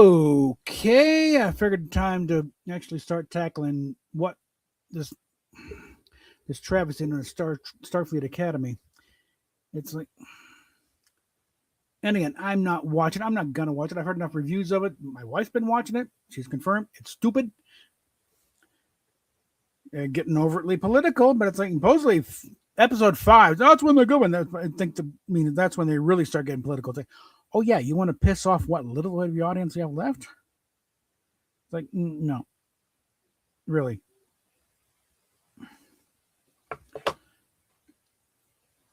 Okay, I figured time to actually start tackling what this travesty in the Starfleet Academy. It's like, and again, I'm not watching. I'm not gonna watch it. I've heard enough reviews of it. My wife's been watching it. She's confirmed it's stupid, getting overtly political. But it's like supposedly episode 5. That's when they're going. I think that's when they really start getting political. It's like, oh yeah, you want to piss off what little of your audience you have left? It's like, no, really.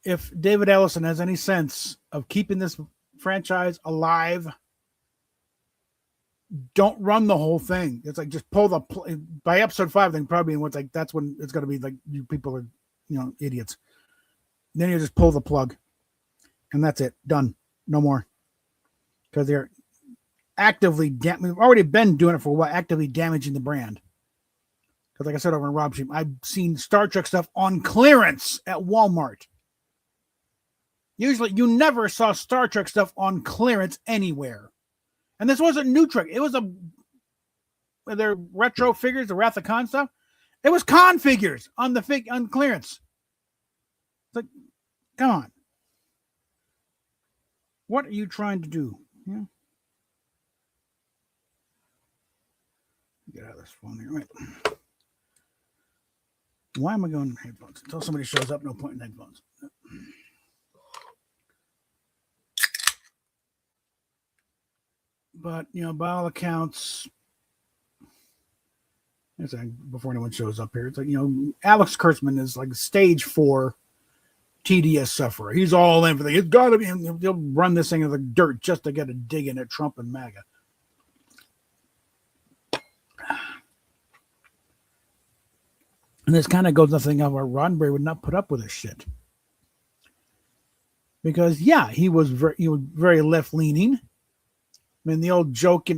If David Ellison has any sense of keeping this franchise alive, don't run the whole thing. It's like just pull by episode 5. Then probably what's like that's when it's going to be like you people are idiots. Then you just pull the plug, and that's it. Done. No more. Because they're actively we've already been doing it for a while, actively damaging the brand. Because like I said over in Rob Stream, I've seen Star Trek stuff on clearance at Walmart. Usually, you never saw Star Trek stuff on clearance anywhere. And this wasn't new Trek. It was their retro figures, the Wrath of Khan stuff. It was Khan figures on on clearance. It's like, come on. What are you trying to do? Yeah. Get out of this phone here. Right. Why am I going to headphones? Until somebody shows up, no point in headphones. But, by all accounts, before anyone shows up here, it's like, Alex Kurtzman is like stage 4 TDS sufferer. He's all in for the. It's got to be. He'll run this thing in the dirt just to get a dig in at Trump and MAGA. And this kind of goes nothing of our Roddenberry would not put up with this shit. Because, yeah, he was very left-leaning. I mean, the old joke,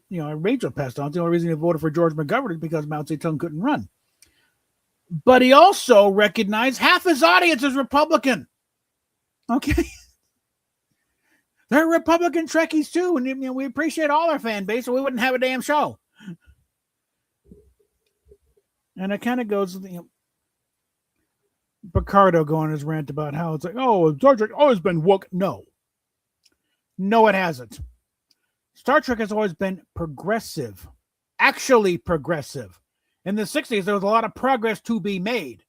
Rachel passed on. The only reason he voted for George McGovern is because Mao Zedong couldn't run. But he also recognized half his audience is Republican. Okay. They're Republican Trekkies too. And we appreciate all our fan base, or we wouldn't have a damn show. And it kind of goes, Picardo going his rant about how it's like, oh, Star Trek always been woke. No, it hasn't. Star Trek has always been progressive, actually progressive. In the 60s, there was a lot of progress to be made.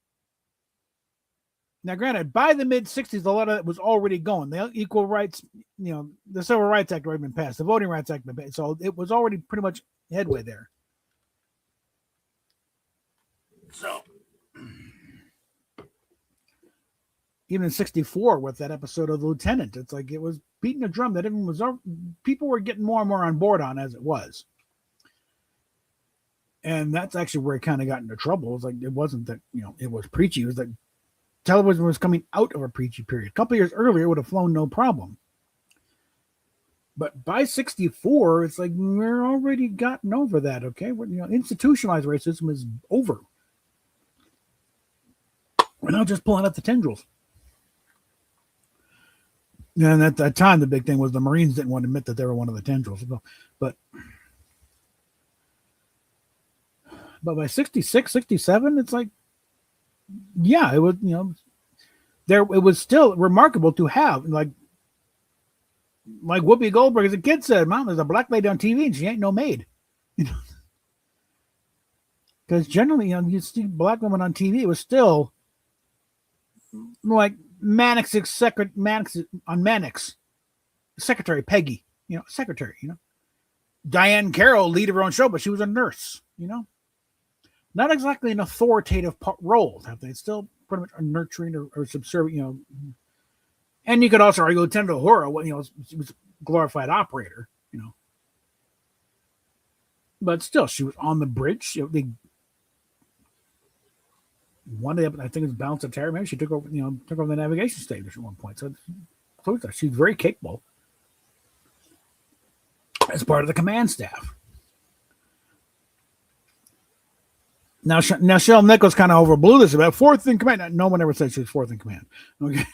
Now, granted, by the mid-60s, a lot of it was already going. The Equal Rights, the Civil Rights Act had already been passed. The Voting Rights Act had been passed. So it was already pretty much headway there. So, even in 64 with that episode of The Lieutenant, it's like it was beating a drum that people were getting more and more on board on as it was. And that's actually where it kind of got into trouble. It was like, it wasn't that, it was preachy. It was that television was coming out of a preachy period. A couple of years earlier, it would have flown no problem. But by 64, it's like, we're already gotten over that, okay? Institutionalized racism is over. We're not just pulling out the tendrils. And at that time, the big thing was the Marines didn't want to admit that they were one of the tendrils. But by 66, 67, it's like, yeah, it was, it was still remarkable to have, like Whoopi Goldberg as a kid said, Mom, there's a black lady on TV and she ain't no maid. Because generally, you see black women on TV, it was still like Mannix on Mannix, Secretary Peggy, secretary, Diane Carroll, lead of her own show, but she was a nurse, not exactly an authoritative role. It's still pretty much a nurturing or subservient, And you could also argue Lieutenant Uhura, she was a glorified operator, But still, she was on the bridge. One day, I think it was Balance of Terror. Maybe she took over the navigation station at one point. So she's very capable as part of the command staff. Now Cheryl Nichols kind of overblew this about fourth in command. No one ever said she was fourth in command. Okay.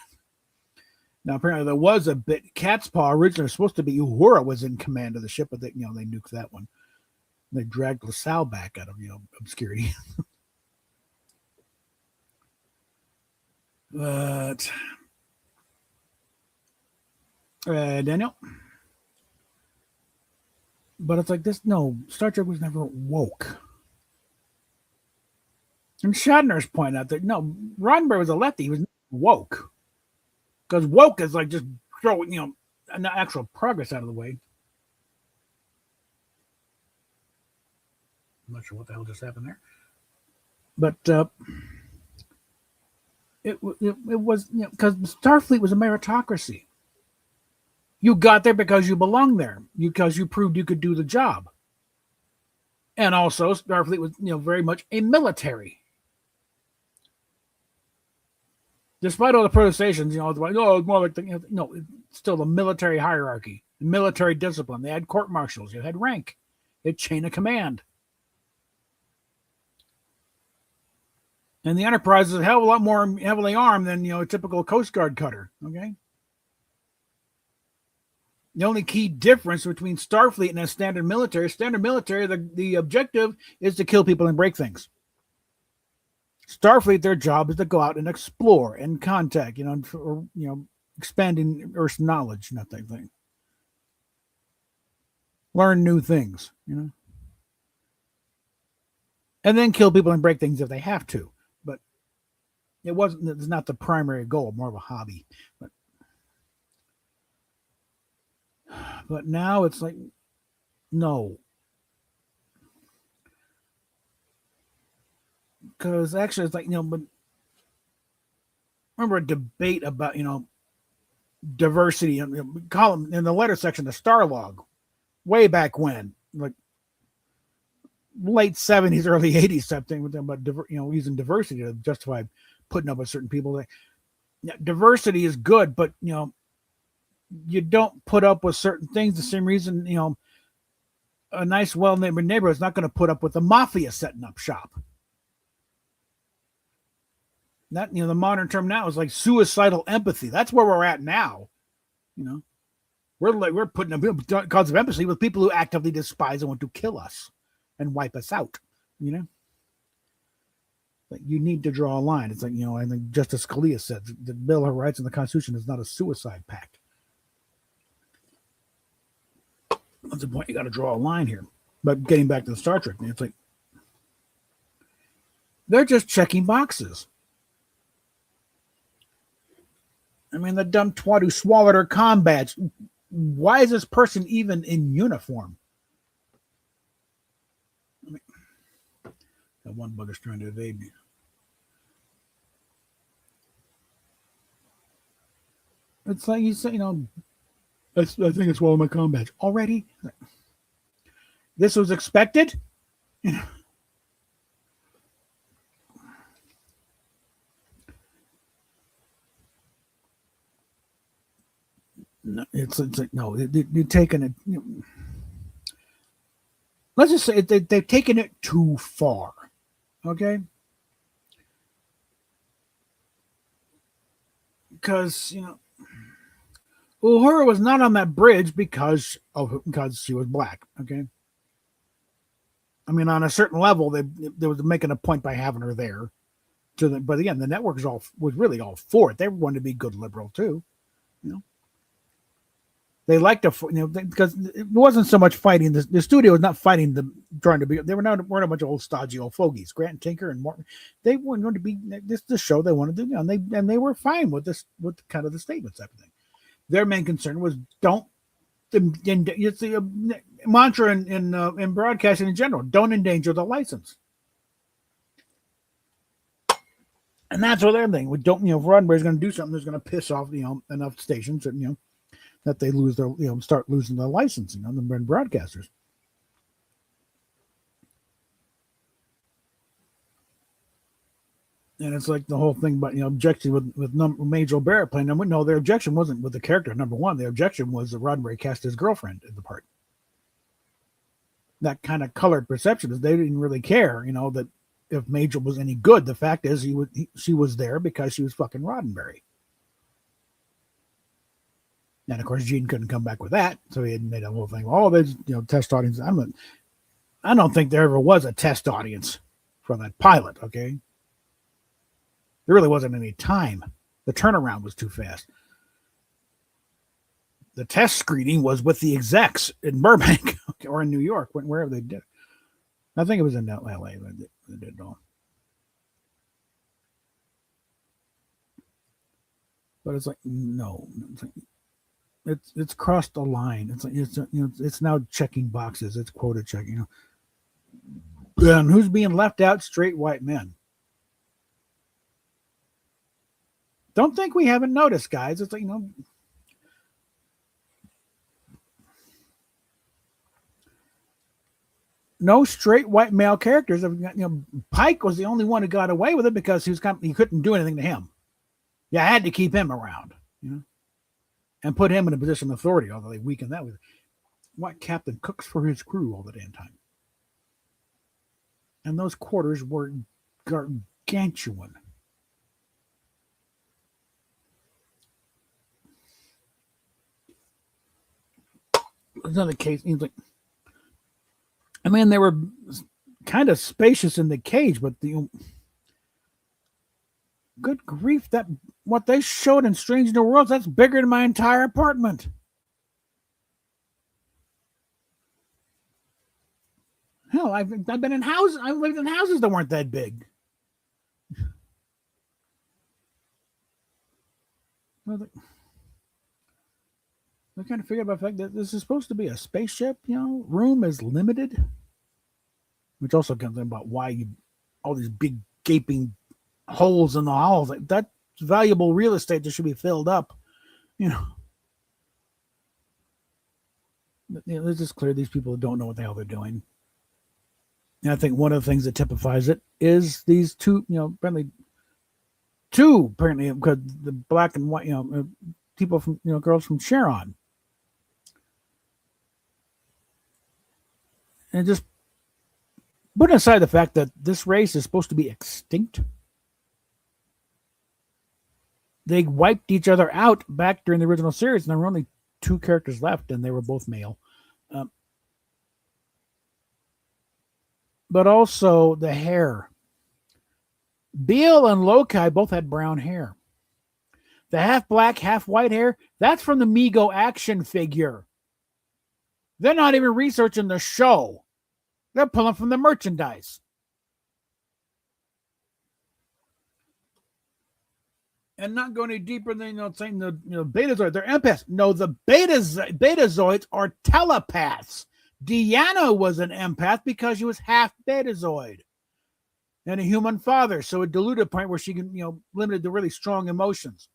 Now, apparently, there was a bit. Cat's Paw originally was supposed to be Uhura was in command of the ship, but they nuked that one. They dragged LaSalle back out of obscurity. But Daniel, but it's like this. No, Star Trek was never woke. And Shatner's point out that no, Roddenberry was a lefty. He was woke because woke is like just throwing an actual progress out of the way. I'm not sure what the hell just happened there, but it was because Starfleet was a meritocracy. You got there because you belonged there, because you proved you could do the job, and also Starfleet was very much a military. Despite all the protestations, it's more like it's still the military hierarchy, the military discipline. They had court martials, you had rank, you had chain of command. And the Enterprise is a hell of a lot more heavily armed than a typical Coast Guard cutter. Okay. The only key difference between Starfleet and a standard military, the objective is to kill people and break things. Starfleet, their job is to go out and explore and contact, expanding Earth's knowledge, and that type of thing. Learn new things, and then kill people and break things if they have to. But it's not the primary goal, more of a hobby. But now it's like, no. Because actually it's like, but remember a debate about, diversity and column in the letter section, the Starlog, way back when, like late 70s, early 80s, something with them about, using diversity to justify putting up with certain people. Like, diversity is good, but, you don't put up with certain things the same reason, a nice, well-neighborhood neighborhood is not going to put up with the mafia setting up shop. That, the modern term now is like suicidal empathy. That's where we're at now. We're putting up cause of empathy with people who actively despise and want to kill us and wipe us out. Like you need to draw a line. It's like, I think Justice Scalia said the Bill of Rights and the Constitution is not a suicide pact. That's the point. You got to draw a line here. But getting back to the Star Trek, it's like they're just checking boxes. I mean, the dumb twat who swallowed her comm badge. Why is this person even in uniform? That one bugger's trying to evade me. It's like you say, I think it's swallowed my comm badge already. This was expected. No, it's like, no, you're taking it. Let's just say they've taken it too far. Okay. Because, Uhura was not on that bridge because she was black. Okay. I mean, on a certain level, they was making a point by having her there. But again, the network was really all for it. They wanted to be good liberal too. They liked to, because it wasn't so much fighting. The studio was not fighting trying to be. They weren't a bunch of old stodgy old fogies. Grant and Tinker and Morton. They weren't going to be the show they wanted to do, and they were fine with this, with kind of the statements, everything. Their main concern was don't. It's the mantra in broadcasting in general: don't endanger the license. And that's what they're thinking. We don't, if Roddenberry's going to do something that's going to piss off, enough stations that that they lose their, start losing their licensing on the broadcasters. And it's like the whole thing about, objection with Major Barrett playing them. No, their objection wasn't with the character, number one. Their objection was that Roddenberry cast his girlfriend in the part. That kind of colored perception is they didn't really care, that if Major was any good. The fact is she was there because she was fucking Roddenberry. And of course, Gene couldn't come back with that, so he had made a whole thing. Oh, there's test audience. I don't think there ever was a test audience for that pilot. Okay, there really wasn't any time. The turnaround was too fast. The test screening was with the execs in Burbank or in New York, wherever they did it. I think it was in LA when they did it all. But it's like, no, it's crossed the line. It's like it's now checking boxes. It's quota checking. And who's being left out? Straight white men. Don't think we haven't noticed, guys. It's like no straight white male characters. Pike was the only one who got away with it because he couldn't do anything to him. You had to keep him around, and put him in a position of authority. Although they weakened that with what captain cooks for his crew all the damn time, and those quarters were gargantuan. Another case. I mean, they were kind of spacious in the cage, but good grief, that what they showed in Strange New Worlds, that's bigger than my entire apartment. Hell, I've been in houses. I lived in houses that weren't that big. I kind of figured about the fact that this is supposed to be a spaceship. Room is limited, which also comes in about why all these big gaping holes in the halls. Like, that's valuable real estate that should be filled up. It's just clear these people don't know what the hell they're doing. And I think one of the things that typifies it is these two, apparently, because the black and white, people from, girls from Sharon. And just putting aside the fact that this race is supposed to be extinct, they wiped each other out back during the original series, and there were only 2 characters left, and they were both male. But also the hair. Beale and Loki both had brown hair. The half black, half white hair, that's from the Mego action figure. They're not even researching the show. They're pulling from the merchandise. And not going any deeper than saying the Betazoids, they're empaths. No, the Betazoids are telepaths. Deanna was an empath because she was half Betazoid and a human father, so it diluted a point where she can limited the really strong emotions,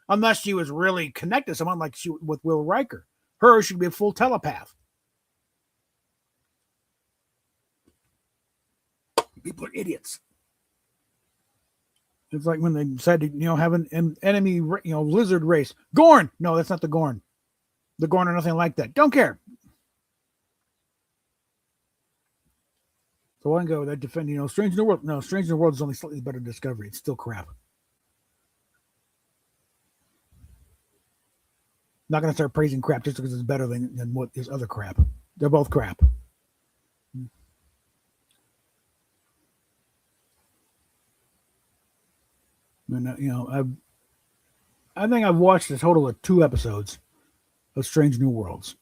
unless she was really connected to someone like she with Will Riker. Her should be a full telepath. People are idiots. It's like when they decided to, have an enemy, lizard race. Gorn! No, that's not the Gorn. The Gorn are nothing like that. Don't care. So one go that defend, Strange New World. No, Strange New World is only slightly better Discovery. It's still crap. Not going to start praising crap just because it's better than what is other crap. They're both crap. And I think I've watched a total of 2 episodes of Strange New Worlds.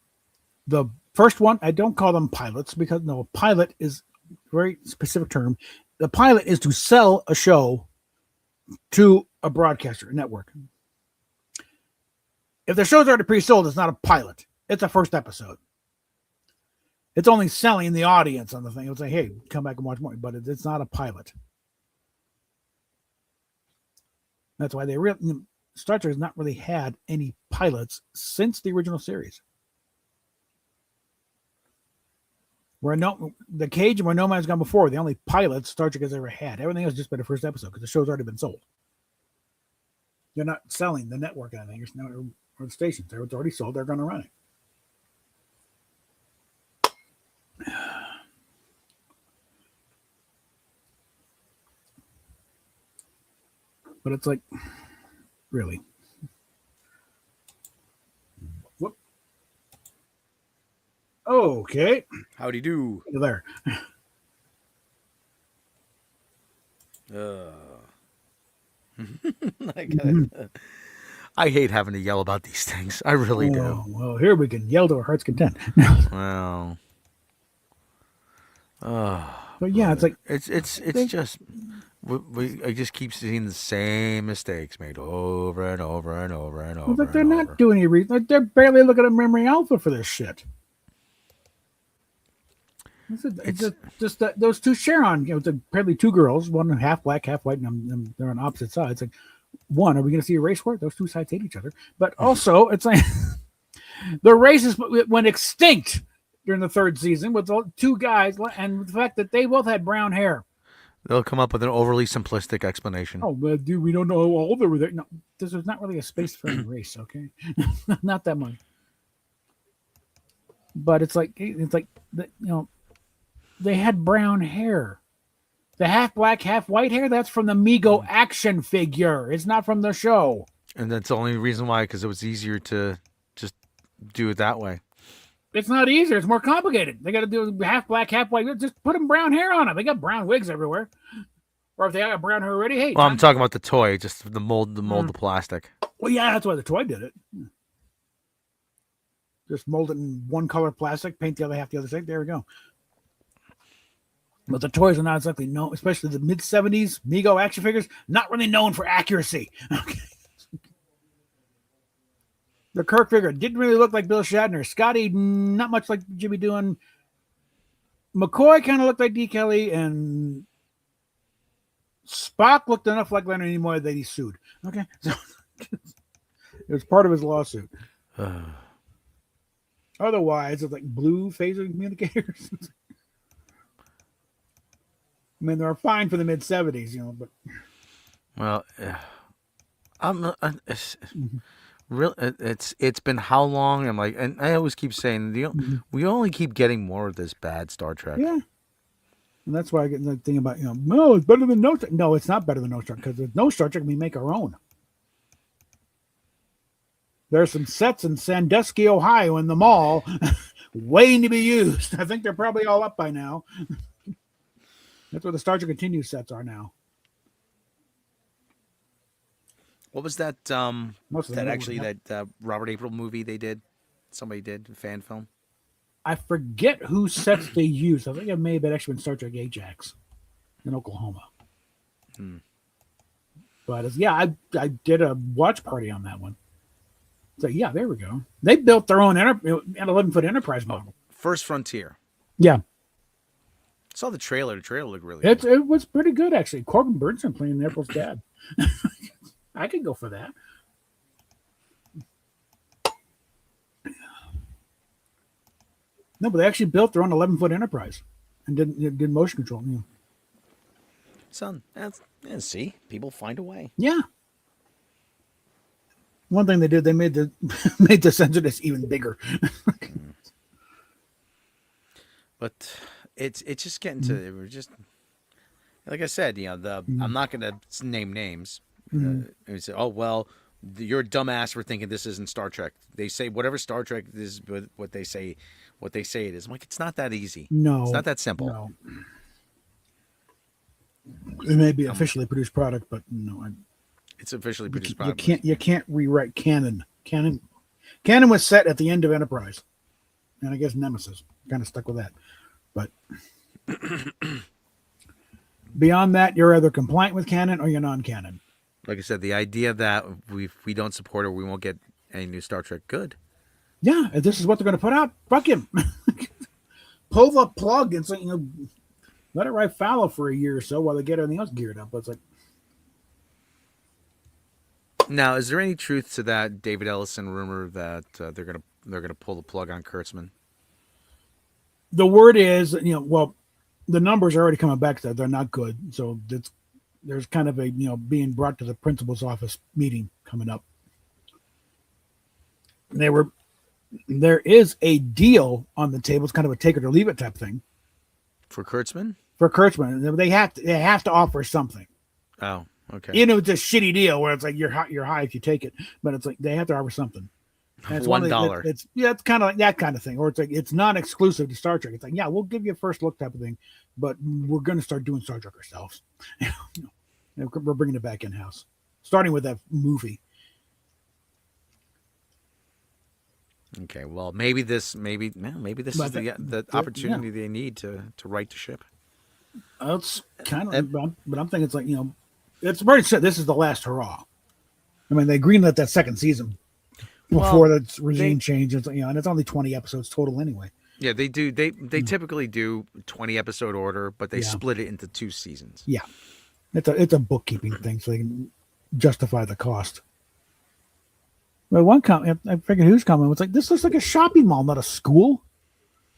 The first one, I don't call them pilots because a pilot is a very specific term. The pilot is to sell a show to a broadcaster, a network. If the show's already pre-sold, it's not a pilot. It's a first episode. It's only selling the audience on the thing. It'll say, hey, come back and watch more. But it's not a pilot. That's why Star Trek has not really had any pilots since the original series. The Cage and Where No Man's Gone Before, the only pilots Star Trek has ever had. Everything else has just been the first episode because the show's already been sold. You're not selling the network anything, or the stations. It's already sold. They're going to run it. But it's like, really. Okay. Howdy do. There. I Mhm. I hate having to yell about these things. I really do. Oh, well, here we can yell to our heart's content. Well, But yeah, it's like it's they, just I just keep seeing the same mistakes made over and over and over and it's over like they're and not over. doing any reason. Like they're barely looking at memory alpha for this shit. It's Just that those two Sharon, it's apparently two girls, one half black, half white, and they're on opposite sides. Like, one, are we going to see a race war? Those two sides hate each other. But also, it's like the races went extinct during the third season with the two guys, and the fact that they both had brown hair. they'll come up with an overly simplistic explanation. Oh, well, dude, we don't know how old they were. There. No, this was not really a spacefaring race, okay? Not that much. But it's like they had brown hair. The half black, half white hair, that's from the Mego action figure. It's not from the show. And that's the only reason why, because it was easier to just do it that way. It's not easier. It's more complicated. They got to do half black, half white. Just put them brown hair on them. They got brown wigs everywhere. Or if they got brown hair already, hey. Well, I'm talking about the toy, just the mold, the plastic. Well, yeah, that's why the toy did it. Just mold it in one color plastic, paint the other half the other side. There we go. But the toys are not exactly known, especially the mid 70s Mego action figures, not really known for accuracy. Okay. The Kirk figure didn't really look like Bill Shatner. Scotty, not much like Jimmy Doohan. McCoy kind of looked like D. Kelly, and Spock looked enough like Leonard Nimoy that he sued. Okay. So it was part of his lawsuit. Otherwise, it's like blue phaser communicators. I mean, they're fine for the mid 70s, but. Well, it's been how long? I'm like, and I always keep saying we only keep getting more of this bad Star Trek. Yeah, and that's why I get the thing about no, it's better than no. No, it's not better than no Star Trek, because with no Star Trek we make our own. There's some sets in Sandusky, Ohio, in the mall, waiting to be used. I think they're probably all up by now. That's where the Star Trek Continue sets are now. What was that? That Robert April movie they did? Somebody did a fan film. I forget whose sets they used. I think it may have actually been Star Trek Ajax in Oklahoma. But I did a watch party on that one. So yeah, there we go. They built their own an 11-foot Enterprise model. First Frontier. Yeah. Saw the trailer. The trailer looked really good. It was pretty good, actually. Corbin Burnson playing April's dad. I could go for that. No, but they actually built their own 11-foot Enterprise and did motion control. Yeah. Son, see, people find a way. Yeah. One thing they did, they made the sensor disc even bigger. But it's just getting to we're just like I said, I'm not going to name names. And say, oh well, you're a dumbass for thinking this isn't Star Trek. They say whatever Star Trek is, what they say it is. I'm like, it's not that easy. No, it's not that simple. No. It may be officially produced product, but no, it's officially produced product. You can't rewrite canon. Canon was set at the end of Enterprise, and I guess Nemesis kind of stuck with that. But beyond that, you're either compliant with canon or you're non-canon. Like I said, the idea that we don't support or we won't get any new Star Trek, good. Yeah, if this is what they're going to put out, fuck him. Pull the plug and say, let it ride fallow for a year or so while they get everything else geared up. But it's like. Now, is there any truth to that David Ellison rumor that they're gonna pull the plug on Kurtzman? The word is, well, the numbers are already coming back that they're not good. So there's kind of a being brought to the principal's office meeting coming up. There is a deal on the table. It's kind of a take it or leave it type thing. For Kurtzman? For Kurtzman, they have to offer something. Oh, okay. It's a shitty deal where it's like you're high if you take it, but it's like they have to offer something. And it's one of the, $1. it's kind of like that kind of thing, or it's like it's not exclusive to Star Trek. It's like, yeah, we'll give you a first look type of thing, but we're going to start doing Star Trek ourselves. We're bringing it back in house, starting with that movie. Okay, well, maybe this is the opportunity they need to right the ship. It's kind of, but I'm thinking it's like, it's pretty sure this is the last hurrah. I mean, they greenlit that second season before the regime changes, and it's only 20 episodes total anyway. Yeah, they do. They typically do 20 episode order, but they split it into 2 seasons. Yeah, it's a bookkeeping thing, so they can justify the cost. Well, one comment, I figured whose comment was like, this looks like a shopping mall, not a school.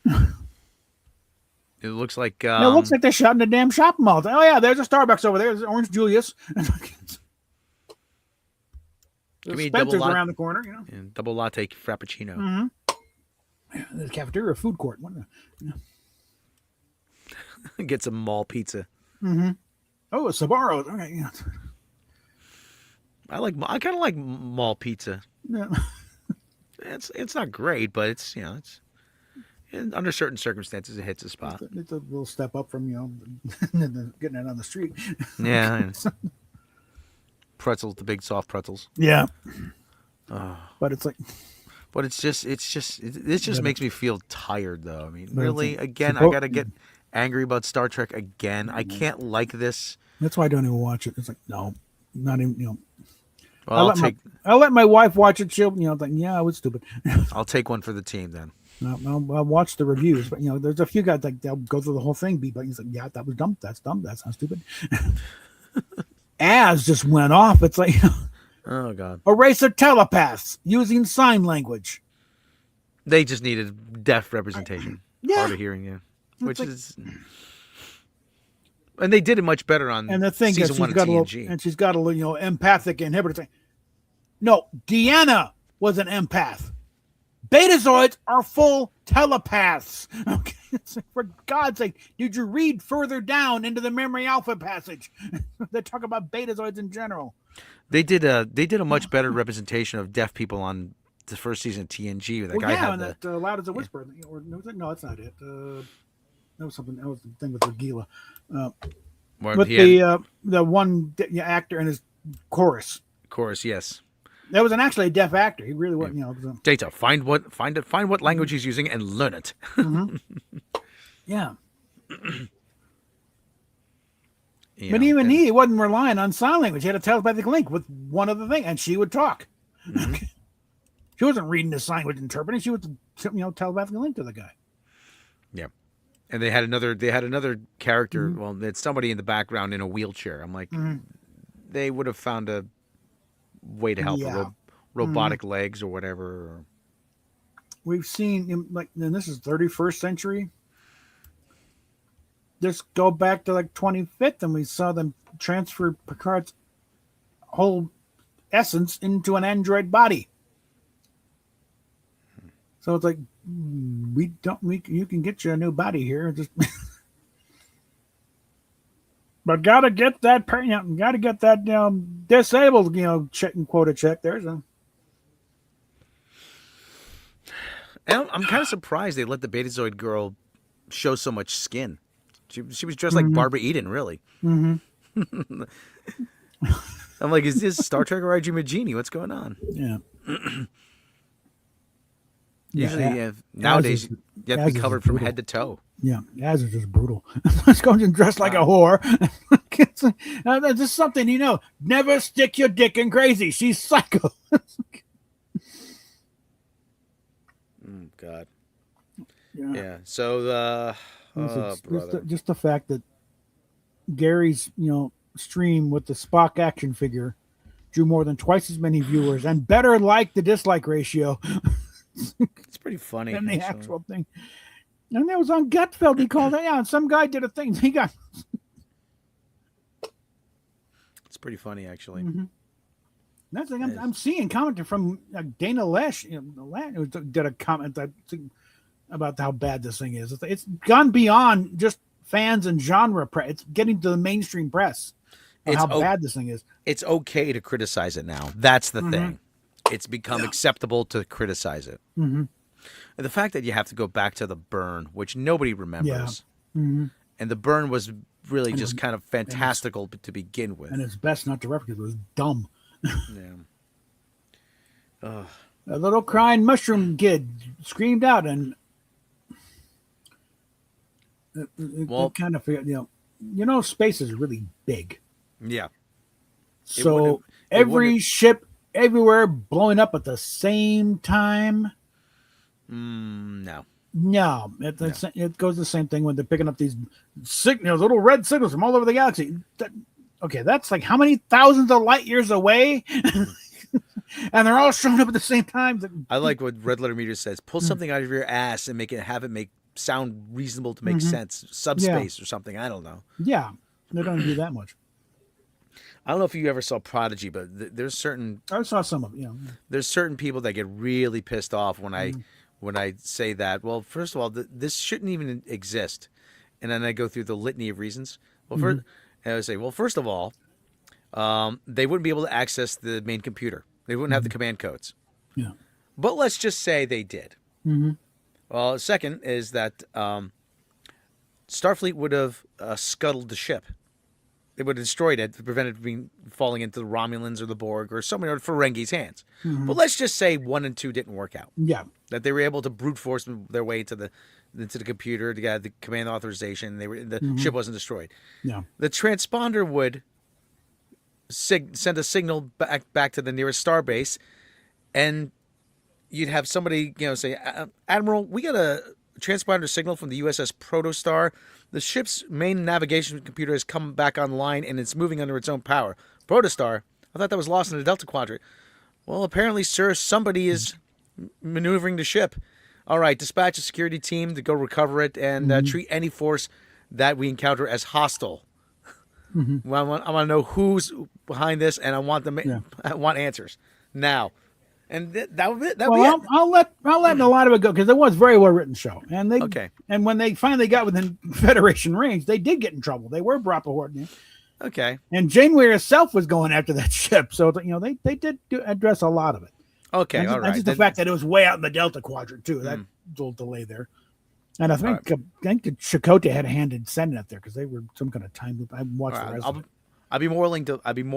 It looks like it looks like they shot in a damn shopping mall. Oh yeah, there's a Starbucks over there. There's Orange Julius. Give me Spencer's around the corner, And double latte frappuccino. Mm-hmm. Yeah, the cafeteria, food court. Get some mall pizza. Mm-hmm. Oh, a Sbarro. Okay, yeah. I kind of like mall pizza. Yeah. It's not great, but it's under certain circumstances it hits a spot. It's a little step up from getting it on the street. Yeah. Pretzels, the big soft pretzels. Yeah. But it's like. But this just makes me feel tired, though. I mean, really, again, I gotta get angry about Star Trek again. I can't like this. That's why I don't even watch it. It's like, no, not even. Well, I'll let my wife watch it. She'll, like, yeah, I was stupid. I'll take one for the team then. I'll watch the reviews, but there's a few guys like they'll go through the whole thing. But he's like, yeah, that was dumb. That's dumb. That sounds stupid. Az just went off. It's like, oh god, a race of telepaths using sign language. They just needed deaf representation, hard of hearing, which is. And they did it much better on and the thing season is, 1 of TNG. And she's got a little, empathic inhibitor. No, Deanna was an empath. Betazoids are full telepaths. Okay, it's like, for God's sake, did you read further down into the Memory Alpha passage? They talk about Betazoids in general. They did a much better representation of deaf people on the first season of TNG. That guy had that Loud as a Whisper. Yeah. Or no, that's not it. That was something. That was the thing with Regila. With the one actor and his chorus. Chorus, yes. That was actually a deaf actor. He really wasn't. Data. Find what language he's using and learn it. Mm-hmm. Yeah. But even he wasn't relying on sign language. He had a telepathic link with one other thing, and she would talk. Mm-hmm. She wasn't reading the sign language interpreting. She was, telepathically linked to the guy. Yeah. And they had another character. Mm-hmm. Well, it's somebody in the background in a wheelchair. I'm like, they would have found a way to help robotic legs or whatever. We've seen and this is 31st century. Just go back to 25th, and we saw them transfer Picard's whole essence into an android body. So it's like, you can get you a new body here. Just, but gotta get that disabled, check and quota check. There's a. And I'm kind of surprised they let the Betazoid girl show so much skin. She was dressed like Barbara Eden, really. Mm-hmm. I'm like, is this Star Trek or IG Magini? What's going on? Yeah. Usually, nowadays, you have to be covered from head to toe. Yeah, Az is just brutal. Let's go and dress like a whore. This is something never stick your dick in crazy. She's psycho. God. Yeah. So just the fact that Gary's stream with the Spock action figure drew more than twice as many viewers and better like the dislike ratio. It's pretty funny. Than the actual thing. And that was on Gutfeld. He called it out. And some guy did a thing. He got. It's pretty funny, actually. Mm-hmm. That's like I'm seeing commenting from Dana Lesh. Who did a comment about how bad this thing is. It's gone beyond just fans and genre press. It's getting to the mainstream press. How bad this thing is. It's okay to criticize it now. That's the thing. it's become acceptable to criticize it. Mm-hmm. And the fact that you have to go back to the burn, which nobody Yeah. remembers, Mm-hmm. and the burn was really And, just kind of fantastical to begin with. and it's best not to reference it. It was dumb. Yeah. Ugh. A little crying mushroom kid screamed out, and Well, it kind of, space is really big. yeah. So it every wouldn't ship everywhere blowing up at the same time. No. No, it goes the same thing when they're picking up these signals, little red signals from all over the galaxy. Okay, that's like how many thousands of light years away, and they're all showing up at the same time. I like what Red Letter Meter says. Pull something out of your ass and have it make sound reasonable to make sense. Subspace or something. I don't know. Yeah, they don't do that much. I don't know if you ever saw Prodigy, but there's certain I saw some of it. there's certain people that get really pissed off when I say that. Well, first of all, this shouldn't even exist, and then I go through the litany of reasons. Well, first, and I would say, well, first of all, they wouldn't be able to access the main computer. They wouldn't have the command codes. Yeah. But let's just say they did. Mm-hmm. Well, second is that Starfleet would have scuttled the ship. They would have destroyed it to prevent it from falling into the Romulans or the Borg or someone in Ferengi's hands. But let's just say 1 and 2 didn't work out. Yeah. That they were able to brute force their way into the computer to get the command authorization. The ship wasn't destroyed. Yeah. The transponder would send a signal back to the nearest starbase, and you'd have somebody say, Admiral, we got a transponder signal from the USS Protostar. The ship's main navigation computer has come back online and it's moving under its own power. Protostar, I thought that was lost in the Delta Quadrant. Well, apparently, sir, somebody is maneuvering the ship. All right, dispatch a security team to go recover it and treat any force that we encounter as hostile. Well, I want to know who's behind this, and I want I want answers now. And that would be it. I'll let a lot of it go because it was a very well written show, and and when they finally got within Federation range, they did get in trouble. They were brought before. Okay. And Janeway herself was going after that ship, so they did address a lot of it. Okay, all right. And just the fact that it was way out in the Delta Quadrant too, that little delay there. And I think that Chakotay had a hand in sending it there because they were some kind of time loop. I watched the rest of it. I'd be more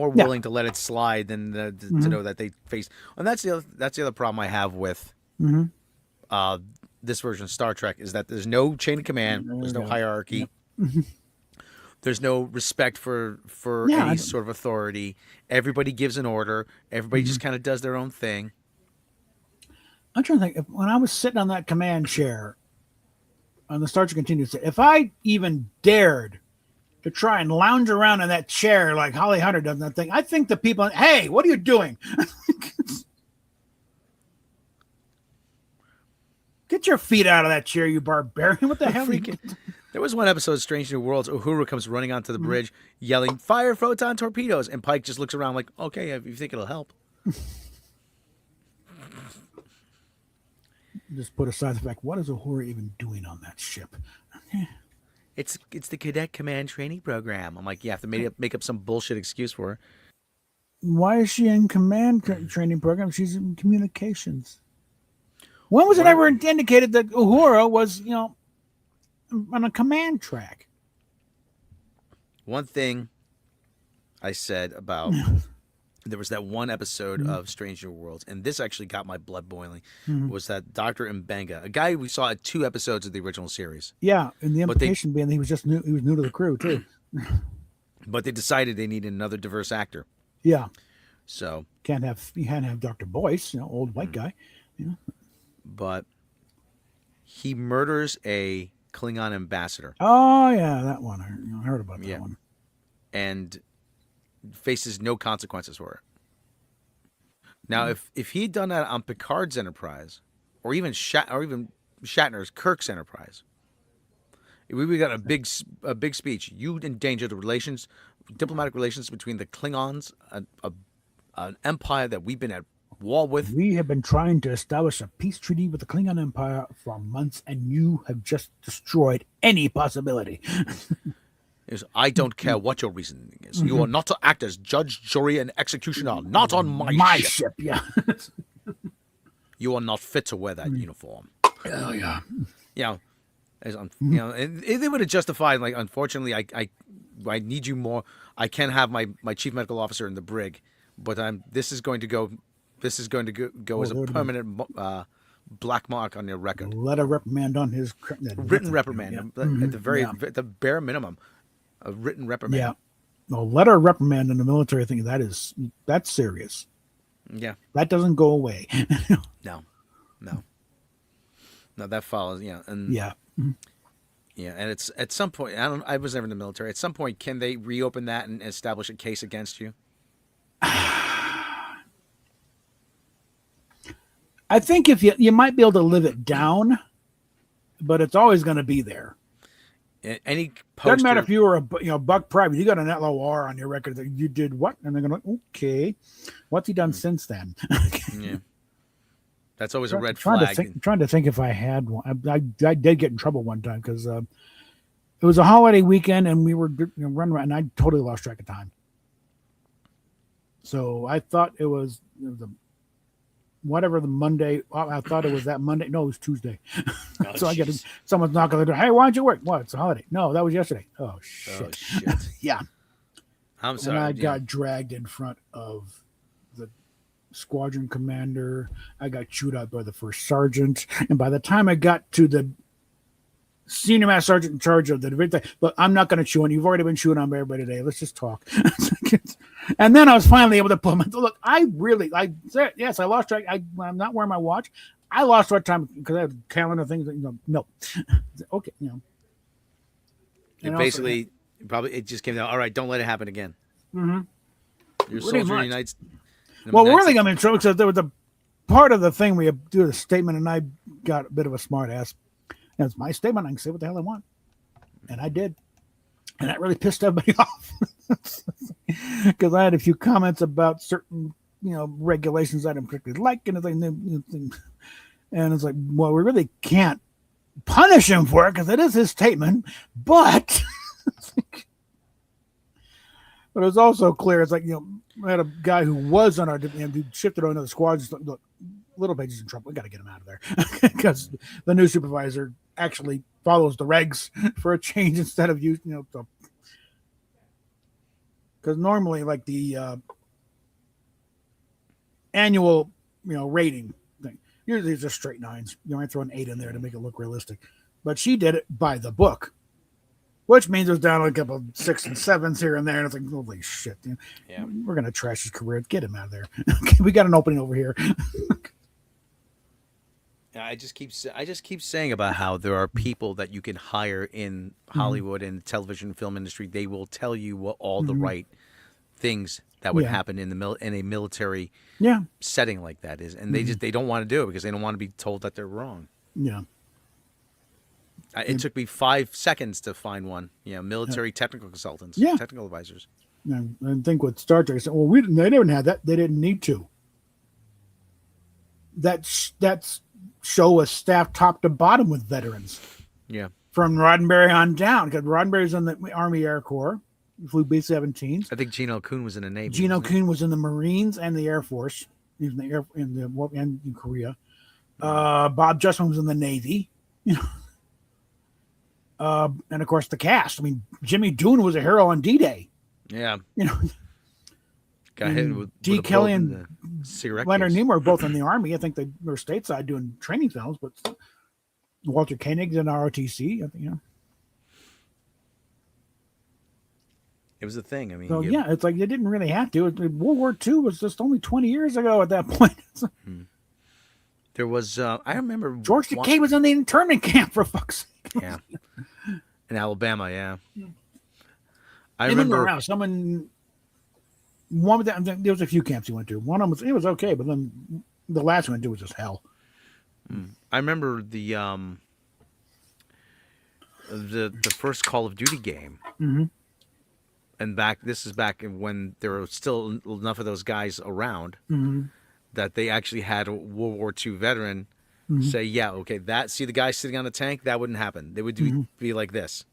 willing to let it slide than to know that they faced. And that's the other problem I have with this version of Star Trek is that there's no chain of command, there's no hierarchy, there's no respect for any sort of authority. Everybody gives an order. Everybody just kind of does their own thing. I'm trying to think. When I was sitting on that command chair on the Star Trek Continues, if I even dared to try and lounge around in that chair like Holly Hunter does that thing, I think the people, hey, what are you doing? Get your feet out of that chair, you barbarian. What the hell? There was one episode of Strange New Worlds. Uhura comes running onto the bridge yelling, fire photon torpedoes. And Pike just looks around like, okay, if you think it'll help. Just put aside the fact, what is Uhura even doing on that ship? It's the cadet command training program. I'm like, you have to make up some bullshit excuse for her. Why is she in command training program? She's in communications. When was it ever indicated that Uhura was, on a command track? One thing I said about there was that one episode of Strange New Worlds, and this actually got my blood boiling, was that Dr. Mbenga, a guy we saw at 2 episodes of the original series. Yeah, and the implication being that he was just new. He was new to the crew too. But they decided they needed another diverse actor. Yeah. So you can't have Dr. Boyce, old white guy. But he murders a Klingon ambassador. Oh yeah, that one. I heard about that one. And faces no consequences for it. Now, if he'd done that on Picard's Enterprise, or even Shatner's Kirk's Enterprise, we got a big speech. You endanger the diplomatic relations between the Klingons, an empire that we've been at war with. We have been trying to establish a peace treaty with the Klingon Empire for months, and you have just destroyed any possibility. is, I don't care what your reasoning is. You are not to act as judge, jury, and executioner, not on my ship. ship. Yeah. You are not fit to wear that uniform. Oh yeah. You know, and they would have justified, like, unfortunately, I need you more. I can have my chief medical officer in the brig, but this is going to go as a permanent black mark on your record. Let a reprimand on his Written reprimand at the bare minimum, a written reprimand. Yeah. No, letter reprimand in the military thing, that's serious. Yeah. That doesn't go away. No, that follows. Yeah, and yeah. yeah, and it's at some point. I was never in the military. At some point, can they reopen that and establish a case against you? I think if you might be able to live it down, but it's always going to be there. Any poster, doesn't matter if you were a buck private, you got an LOR on your record that you did what, and they're going to okay, what's he done since then? Yeah, that's always a red flag. Trying to think if I had one. I did get in trouble one time because it was a holiday weekend and we were running around, and I totally lost track of time. So I thought it was the whatever the Monday. I thought it was that Monday. No, it was Tuesday. Oh, so I get someone's knocking on the door. Hey, why don't you work? What? It's a holiday. No, that was yesterday. Oh shit. Yeah. I'm sorry. And I got dragged in front of the squadron commander. I got chewed out by the first sergeant, and by the time I got to the senior master sergeant in charge of the division, look, I'm not going to chew on. You've already been chewing on by everybody today. Let's just talk. And then I was finally able to pull my. Look, I said, yes, I lost track. I'm not wearing my watch. I lost track of time because I had calendar things. No, okay, And basically, it just came down. All right, don't let it happen again. Mm-hmm. Your soldier unites. Well, we're really going to trouble because there was a part of the thing we do a statement, and I got a bit of a smart ass. That's my statement. I can say what the hell I want, and I did, and that really pissed everybody off because I had a few comments about certain, regulations I didn't particularly like, and and it's like, well, we really can't punish him for it because it is his statement, but. But it was also clear. It's like, I had a guy who was on our, who shifted on another squad. Just look, Little Page is in trouble. We got to get him out of there because the new supervisor actually follows the regs for a change instead of using, because normally, like the annual, rating thing, usually it's just straight nines. You might throw an 8 in there to make it look realistic, but she did it by the book. Which means it was down a couple 6 and 7s here and there, and it's like, holy shit! Yeah. We're gonna trash his career. Get him out of there. We got an opening over here. I just keep saying about how there are people that you can hire in Hollywood and television and film industry. They will tell you what all the right things that would happen in a military setting like that is, and they don't want to do it because they don't want to be told that they're wrong. Yeah. It took me 5 seconds to find one. Military technical consultants, technical advisors. And I think with Star Trek, said, well, they didn't have that. They didn't need to. That show was staffed top to bottom with veterans. Yeah. From Roddenberry on down, because Roddenberry's in the Army Air Corps, flew B-17s. I think Gene Coon was in the Navy. Gene Coon was in the Marines and the Air Force. He was in Korea. Bob Justman was in the Navy. And of course the cast. I mean, Jimmy Doohan was a hero on D-Day. Yeah. Got hit with D. Kelly and cigarette Leonard case. Nimoy were both in the Army. I think they were stateside doing training films, but Walter Koenig's in ROTC. I think, It was a thing. I mean, so it's like they didn't really have to. World War II was just only 20 years ago at that point. There was, I remember George Takei was in the internment camp, for fuck's sake. Yeah. In Alabama, yeah. I They moved remember around. One of them, there was a few camps he went to. One of them was okay, but then the last one was just hell. I remember the first Call of Duty game. Mm-hmm. And this is back when there were still enough of those guys around that they actually had a World War II veteran say, yeah, okay, see the guy sitting on the tank? That wouldn't happen. They would be like this.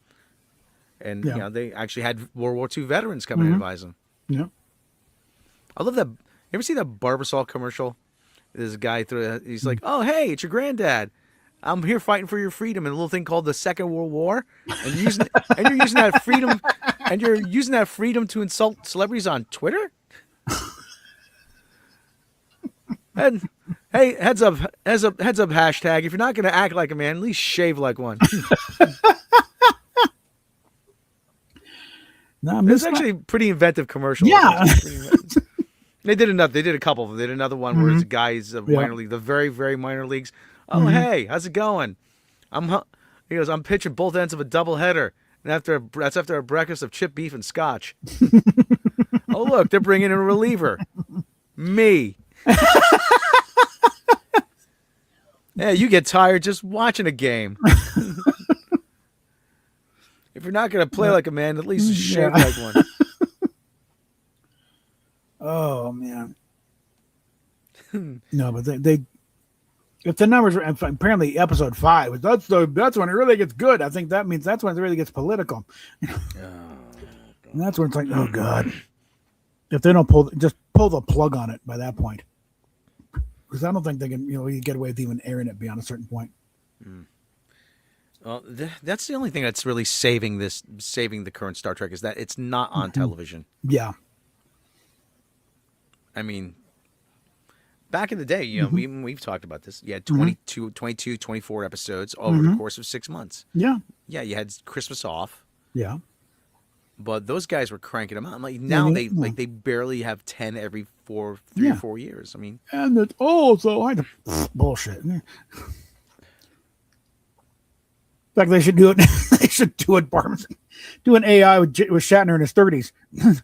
and Yeah. they actually had World War II veterans come in and advise them. Yeah. I love that. You ever see that Barbasol commercial? There's a guy he's like, "Oh, hey, it's your granddad. I'm here fighting for your freedom in a little thing called the Second World War, and you're using that freedom, and you're using that freedom to insult celebrities on Twitter." And hey, heads up, hashtag. If you're not gonna act like a man, at least shave like one. No, It's actually a pretty inventive commercial. Yeah. They did another. They did a couple of them. They did another one where it's a guy's of minor league, the very, very minor leagues. Oh, hey, how's it going? He goes, I'm pitching both ends of a doubleheader, and that's after a breakfast of chipped beef and scotch. Oh, look, they're bringing in a reliever, me. Yeah, you get tired just watching a game. If you're not gonna play like a man, at least shave like one. Oh man. No, but they if the numbers are apparently episode 5, that's when it really gets good. I think that means that's when it really gets political. And that's when it's like, oh god. If they don't pull the plug on it by that point. Because I don't think they can, you get away with even airing it beyond a certain point. Well, that's the only thing that's really saving the current Star Trek is that it's not on television. Yeah. I mean, back in the day, we've talked about this. You had 22, 24 episodes over the course of 6 months. Yeah. Yeah, you had Christmas off. Yeah. But those guys were cranking them out. Like now they barely have 10 every 3 or 4 years. I mean, and it's also bullshit. In fact, they should do it. They should do it, Barnes. Do an AI with Shatner in his 30s.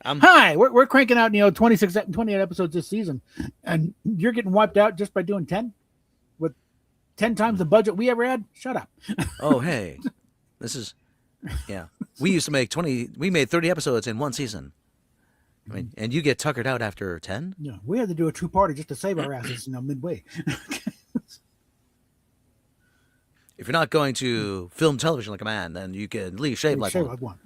Hi, we're cranking out 28 episodes this season, and you're getting wiped out just by doing 10 with 10 times the budget we ever had. Shut up. Oh hey, this is we used to make 20. We made 30 episodes in one season. I mean, and you get tuckered out after 10. Yeah, we had to do a 2-parter just to save our asses midway. If you're not going to film television like a man, then you can at least shave like one.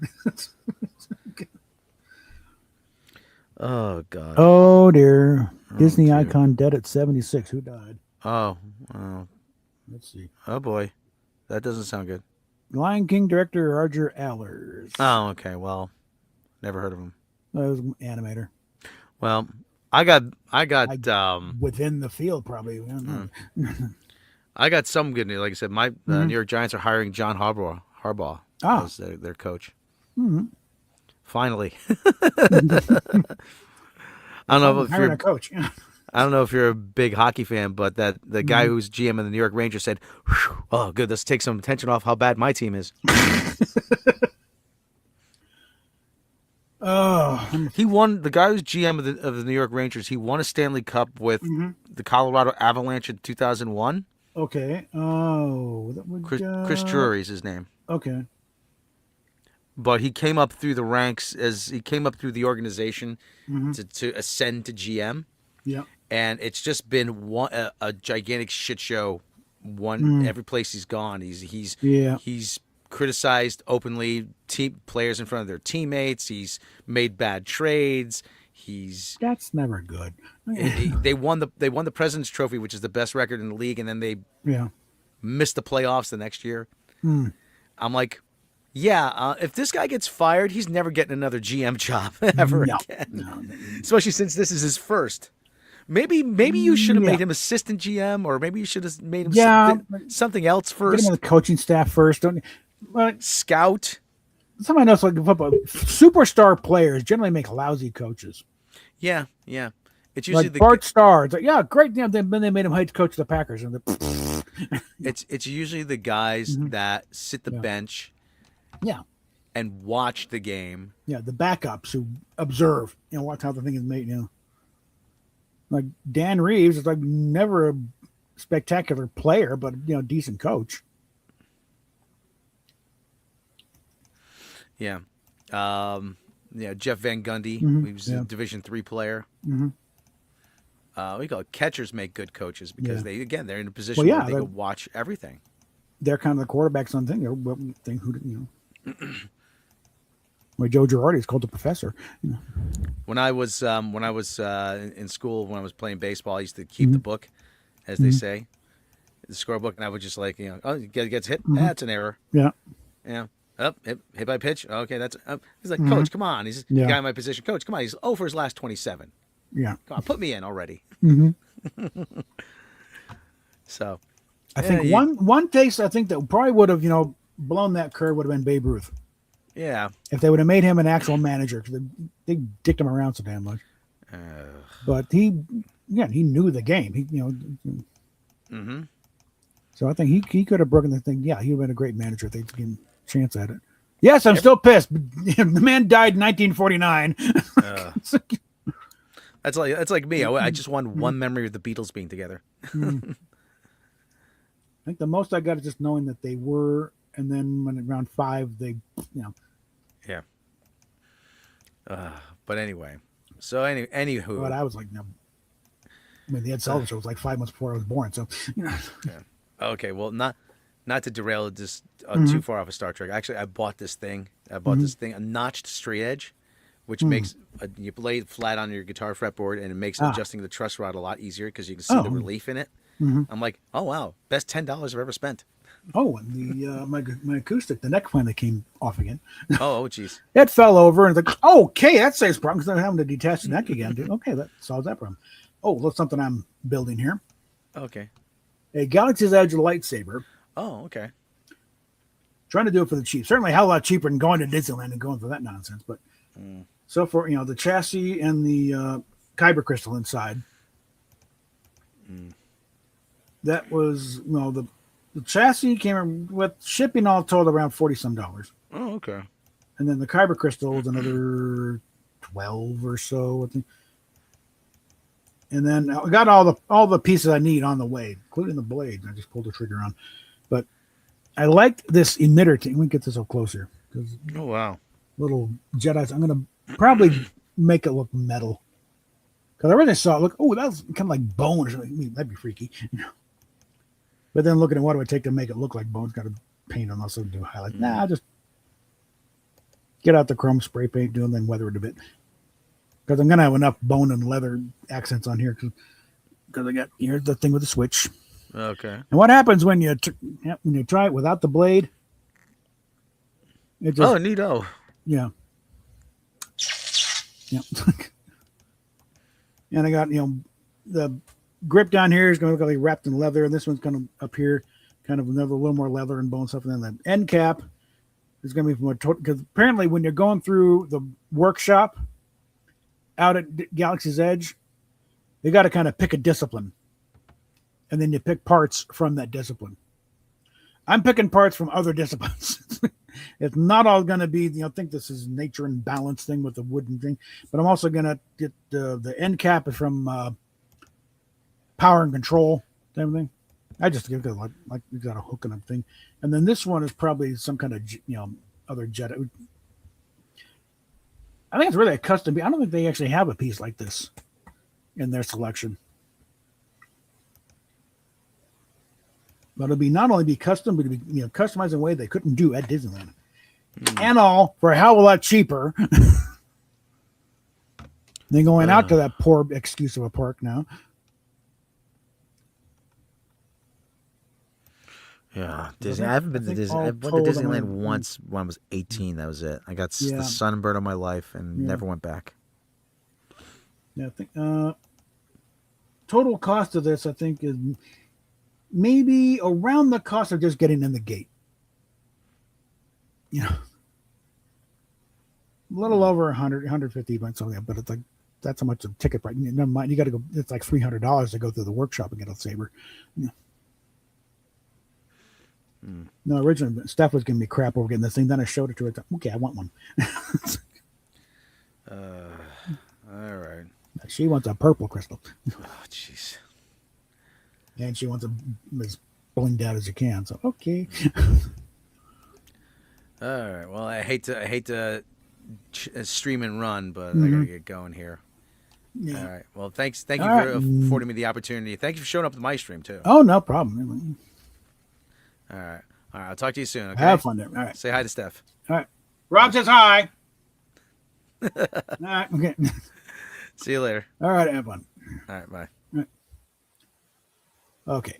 Oh, God. Oh, dear. Disney icon dead at 76. Who died? Oh. Let's see. Oh, boy. That doesn't sound good. Lion King director Roger Allers. Oh, okay. Well, never heard of him. It was an animator. Well, I got within the field, probably. I got some good news. Like I said, my New York Giants are hiring John Harbaugh as their coach. Mm-hmm. Finally. I don't know if you're a coach. I don't know if you're a big hockey fan, but the guy who's GM of the New York Rangers said, "Oh, good, let's take some attention off how bad my team is." He won. The guy who's GM of the New York Rangers. He won a Stanley Cup with the Colorado Avalanche in 2001. Okay. Oh, that would, Chris Drury is his name. Okay. But he came up through the ranks as he came up through the organization to ascend to GM. Yeah. And it's just been a gigantic shit show. Every place he's gone, he's criticized openly players in front of their teammates. He's made bad trades. That's never good. They won the President's Trophy, which is the best record in the league, and then they missed the playoffs the next year. I'm like, if this guy gets fired, he's never getting another GM job ever again. No. Especially since this is his first. Maybe you should have made him assistant GM, or maybe you should have made him something else first. Get him on the coaching staff first. Don't scout. Somebody knows like football. Superstar players generally make lousy coaches. Yeah. It's usually like Bart Starr. It's like, great. Then they made him head coach of the Packers, and it's usually the guys that sit the bench. Yeah. And watch the game. Yeah, the backups who observe, watch how the thing is made, Like Dan Reeves is like never a spectacular player, but decent coach. Yeah. Jeff Van Gundy, he was a Division III player. We call it catchers make good coaches because they're in a position where they can watch everything. They're kind of the quarterbacks on thing. Why Joe Girardi is called the professor. When I was in school, when I was playing baseball, I used to keep Mm-hmm. the book, as they Mm-hmm. say, the scorebook, and I would just like, oh, gets hit. Mm-hmm. That's an error. Yeah. Yeah. Up, hit by pitch. Okay, that's. He's like, Mm-hmm. Coach, come on. He's the Yeah. guy in my position. Coach, come on. He's over his last 27. Yeah. Come on, put me in already. Mm-hmm. So, I yeah, think one case I think that probably would have blown that curve would have been Babe Ruth yeah. if they would have made him an actual manager because they dicked him around so damn much. But he knew the game. Mm-hmm. So I think he could have broken the thing. Yeah, he would have been a great manager if they gave him a chance at it. Yes, I'm still pissed. The man died in 1949. That's like me. I just want one memory of the Beatles being together. I think the most I got is just knowing that they were, and then when around 5, they. Yeah. But anyway, so anywho. But I was like, no. I mean, the Ed Sullivan Show was like 5 months before I was born, so. Yeah. Okay, well, not to derail it just too far off of Star Trek. Actually, I bought this thing. A notched straight edge, which makes you play it flat on your guitar fretboard, and it makes adjusting the truss rod a lot easier because you can see the relief in it. I'm like, oh wow, best $10 I've ever spent. Oh, and the my acoustic, the neck finally came off again. Oh, jeez. It fell over, and it's like, okay, that saves problems. I'm having to detach the neck again. Dude. Okay, that solves that problem. Oh, look, something I'm building here. Okay. A Galaxy's Edge lightsaber. Oh, okay. Trying to do it for the cheap. Certainly a hell of a lot cheaper than going to Disneyland and going for that nonsense. But so for the chassis and the kyber crystal inside. That was the chassis came with shipping all told around $40-some. Oh, okay. And then the kyber crystal was another 12 or so, I think. And then I got all the pieces I need on the way, including the blade. I just pulled the trigger on. But I liked this emitter thing. We can get this up closer. Oh, wow. Little Jedis. I'm going to probably make it look metal. Because I really saw it look, oh, that's kind of like bone or something. That'd be freaky. But then looking at what it would take to make it look like bone, got to paint on also do highlight. Nah, I'll just get out the chrome spray paint, and then weather it a bit. Because I'm going to have enough bone and leather accents on here. Because I got, here's the thing with the switch. Okay. And what happens when you try it without the blade? It just, oh, neato. Yeah. Yeah. And I got, the grip down here is going to look like wrapped in leather, and this one's going to up here, kind of another little more leather and bone stuff. And then the end cap is going to be from a because apparently when you're going through the workshop out at Galaxy's Edge, they got to kind of pick a discipline, and then you pick parts from that discipline. I'm picking parts from other disciplines. It's not all going to be, I think this is nature and balance thing with the wooden thing, but I'm also going to get the end cap from power and control, everything. I just give it like we got a hook and a thing, and then this one is probably some kind of other jet. I think it's really a custom. I don't think they actually have a piece like this in their selection. But it'll be not only be custom, but it'll be customized in a way they couldn't do at Disneyland, and all for a hell of a lot cheaper than going out to that poor excuse of a park now. Yeah, Disney. I haven't been to Disney. I went to Disneyland once when I was 18. That was it. I got the sunburn of my life and never went back. Yeah, I think total cost of this, I think, is maybe around the cost of just getting in the gate. A little over 100, 150 bucks, something, but it's like that's how much a ticket price. Never mind, you got to go. It's like $300 to go through the workshop and get a saber. No, originally Steph was giving me crap over getting this thing. Then I showed it to her. Okay, I want one. All right. She wants a purple crystal. Oh, jeez. And she wants as blinged out as you can. So okay. All right. Well, I hate to stream and run, but I gotta get going here. Yeah. All right. Well, thank you for affording me the opportunity. Thank you for showing up to my stream too. Oh, no problem. All right. I'll talk to you soon. Okay. Have fun there. All right. Say hi to Steph. All right. Rob says hi. All right. Okay. See you later. All right. Have fun. All right, bye. Okay.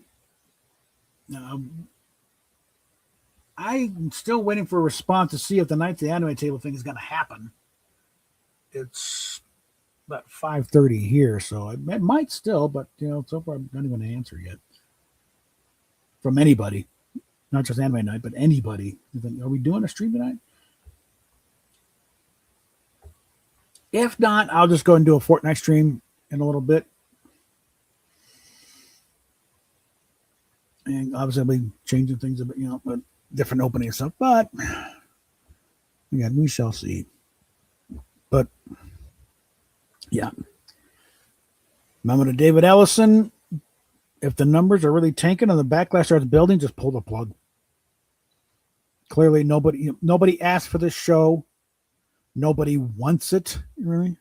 I'm still waiting for a response to see if the Knights of the Anime Table thing is going to happen. It's about 5:30 here, so it might still, but so far I'm not even an answer yet from anybody, not just Anime Night, but anybody. Are we doing a stream tonight? If not, I'll just go and do a Fortnite stream in a little bit. And obviously I'll be changing things a bit, but different opening and stuff. But again, we shall see. But yeah. Remember to David Ellison, if the numbers are really tanking and the backlash starts building, just pull the plug. Clearly nobody asked for this show. Nobody wants it, really.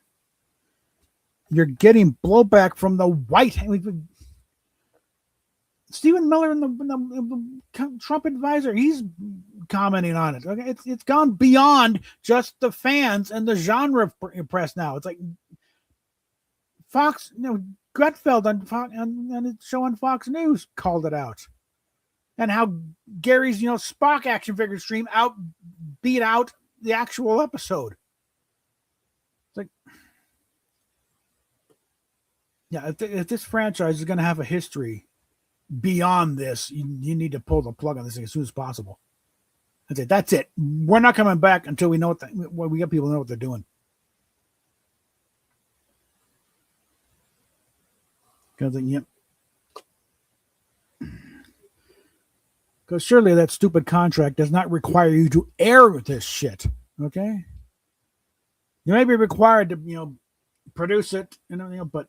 You're getting blowback from the White House. Stephen Miller and the Trump advisor, he's commenting on it. Okay, it's gone beyond just the fans and the genre press now. It's like Fox, Gutfeld on his show on Fox News called it out, and how Gary's Spock action figure stream beat out the actual episode. It's like, yeah, if this franchise is going to have a history beyond this, you need to pull the plug on this thing as soon as possible. That's it. We're not coming back until we know we get people to know what they're doing. Because surely that stupid contract does not require you to air this shit. Okay, you may be required to produce it, but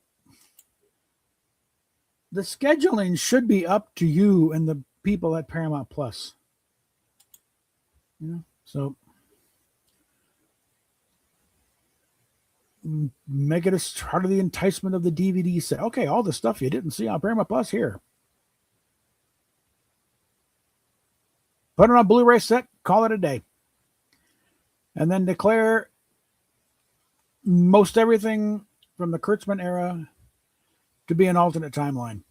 the scheduling should be up to you and the people at Paramount Plus. So make it as part of the enticement of the DVD set. Okay, all the stuff you didn't see on Paramount Plus here. Put it on a Blu-ray set, call it a day. And then declare most everything from the Kurtzman era to be an alternate timeline.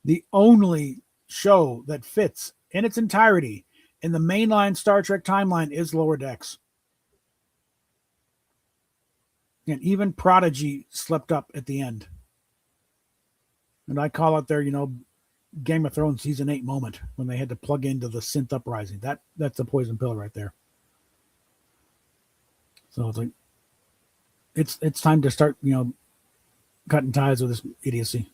The only show that fits in its entirety in the mainline Star Trek timeline is Lower Decks. And even Prodigy slept up at the end. And I call it their, Game of Thrones season 8 moment when they had to plug into the synth uprising. That's the poison pill right there. So it's like it's time to start, cutting ties with this idiocy.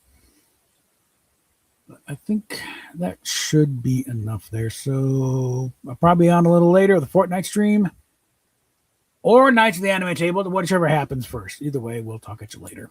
I think that should be enough there. So I'll probably be on a little later, the Fortnite stream or Knights of the Anime Table, whichever happens first. Either way, we'll talk at you later.